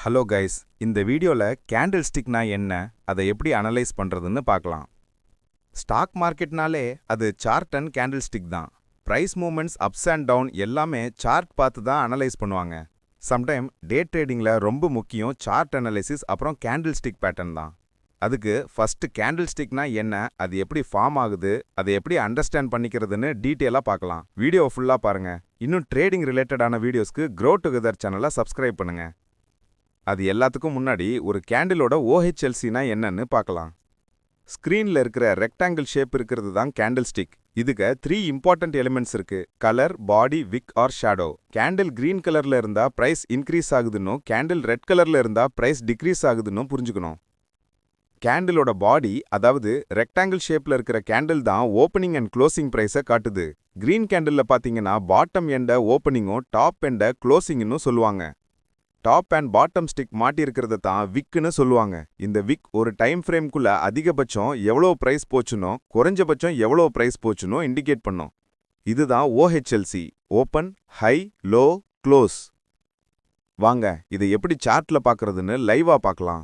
Hello guys, இந்த வீடியோல candle ஸ்டிக்னா என்ன, அதை எப்படி அனலைஸ் பண்றதுன்னு பார்க்கலாம். ஸ்டாக் மார்க்கெட்னாலே அது சார்ட் அண்ட் கேண்டில் ஸ்டிக் தான். Price movements ups and down எல்லாமே சார்ட் பார்த்து தான் அனலைஸ் பண்ணுவாங்க. சம்டைம் டே ட்ரேடிங்ல ரொம்ப முக்கியம் சார்ட் அனலைசிஸ் அப்புறம் கேண்டில் ஸ்டிக் பேட்டர்ன் தான். அதுக்கு ஃபர்ஸ்ட் கேண்டில் ஸ்டிக்னா என்ன, அது எப்படி ஃபார்ம் ஆகுது, அதை எப்படி அண்டர்ஸ்டாண்ட் பண்ணிக்கிறதுன்னு டீட்டெயிலாக பார்க்கலாம். வீடியோ ஃபுல்லாக பாருங்க. இன்னும் ட்ரேடிங் ரிலேட்டடான வீடியோஸ்க்கு க்ரோ டுகெதர் சேனலை சப்ஸ்கிரைப் பண்ணுங்க. அது எல்லாத்துக்கும் முன்னாடி ஒரு கேண்டிலோட OHLCனா என்னன்னு பார்க்கலாம். ஸ்க்ரீன்ல இருக்கிற ரெக்டாங்கிள் ஷேப் இருக்கிறது தான் கேண்டில் ஸ்டிக். இதுக்கு 3 இம்பார்ட்டன்ட் எலிமெண்ட்ஸ் இருக்கு: கலர், பாடி, விக் ஆர் ஷேடோ. கேண்டில் கிரீன் கலர்ல இருந்தா பிரைஸ் இன்க்ரீஸ் ஆகுதுன்னு, கேண்டில் ரெட் கலர்ல இருந்தா பிரைஸ் டிக்ரீஸ் ஆகுதுன்னு புரிஞ்சுக்கணும். கேண்டிலோட பாடி, அதாவது ரெக்டாங்கிள் ஷேப்ல இருக்கிற கேண்டில் தான் ஓப்பனிங் அண்ட் க்ளோசிங் பிரைஸை காட்டுது. கிரீன் கேண்டில்ல பாத்தீங்கன்னா பாட்டம் எண்ட ஓப்பனிங்கும் டாப் எண்ட க்ளோசிங்னு சொல்லுவாங்க. டாப் அண்ட் பாட்டம் ஸ்டிக் மாட்டி இருக்கிறத தான் விக்னு சொல்லுவாங்க. இந்த விக் ஒரு டைம் ஃப்ரேம்குள்ள அதிகபட்சம் எவ்வளோ பிரைஸ் போச்சுனோ குறைஞ்சபட்சம் எவ்வளோ பிரைஸ் போச்சுனோ இண்டிகேட் பண்ணும். இதுதான் OHLC, open, high, low, close. வாங்க இதை எப்படி சார்ட்ல பார்க்கறதுன்னு லைவா பார்க்கலாம்.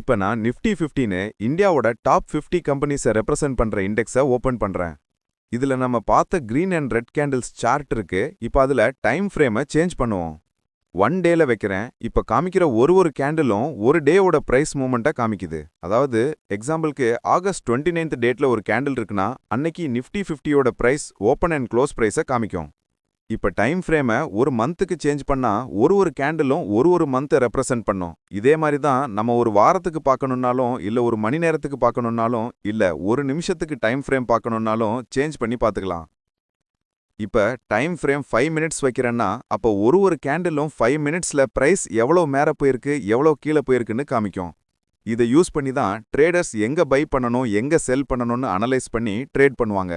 இப்ப நான் நிஃப்டி 50ன்னு இந்தியாவோட டாப் 50 கம்பெனிஸை ரெப்ரசென்ட் பண்ற இண்டெக்ஸை ஓபன் பண்றேன். இதுல நம்ம பார்த்த green and red candles chart இருக்கு. இப்ப அதுல டைம் ஃப்ரேமை சேஞ்ச் பண்ணுவோம். 1 டேல வைக்கிறேன். இப்ப காமிக்கிற ஒரு கேண்டிலும் ஒரு டேவோட பிரைஸ் மூவ்மெண்ட்டை காமிக்குது. அதாவது எக்ஸாம்பிளுக்கு ஆகஸ்ட் 29th டேட்ல ஒரு கேண்டில் இருக்குன்னா அன்னைக்கு நிஃப்டி 50யோட பிரைஸ் ஓப்பன் அண்ட் க்ளோஸ் பிரைஸை காமிக்கும். இப்ப டைம் ஃப்ரேமை ஒரு மந்த்துக்கு சேஞ்ச் பண்ணா ஒரு கேண்டிலும் ஒரு மந்த்தை ரெப்ரசென்ட் பண்ணும். இதே மாதிரி தான் நம்ம ஒரு வாரத்துக்கு பார்க்கணும்னாலும் இல்ல ஒரு மணி நேரத்துக்கு பார்க்கணும்னாலும் இல்ல ஒரு நிமிஷத்துக்கு டைம் ஃப்ரேம் பார்க்கணும்னாலும் சேஞ்ச் பண்ணி பார்த்துக்கலாம். இப்ப டைம் ஃப்ரேம் 5 மினிட்ஸ் வைக்கிறேன்னா அப்போ ஒரு கேண்டிலும் 5 மினிட்ஸ்ல பிரைஸ் எவ்வளோ மேல போயிருக்கு எவ்வளோ கீழே போயிருக்குன்னு காமிக்கும். இதை யூஸ் பண்ணி தான் ட்ரேடர்ஸ் எங்க பை பண்ணணும் எங்க செல் பண்ணணும்னு அனலைஸ் பண்ணி ட்ரேட் பண்ணுவாங்க.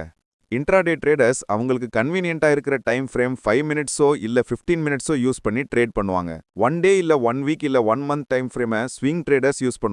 இன்ட்ராடே ட்ரேடர்ஸ் அவங்களுக்கு கன்வீனியன்ட்டா இருக்கிற டைம் ஃப்ரேம் 5 மினிட்ஸோ இல்ல 15 மினிட்ஸோ யூஸ் பண்ணி ட்ரேட் பண்ணுவாங்க. 1 டே இல்ல 1 வீக் இல்ல 1 மந்த் டைம் ஃப்ரேமை ஸ்விங் ட்ரேடர்ஸ் யூஸ் பண்ணுவாங்க.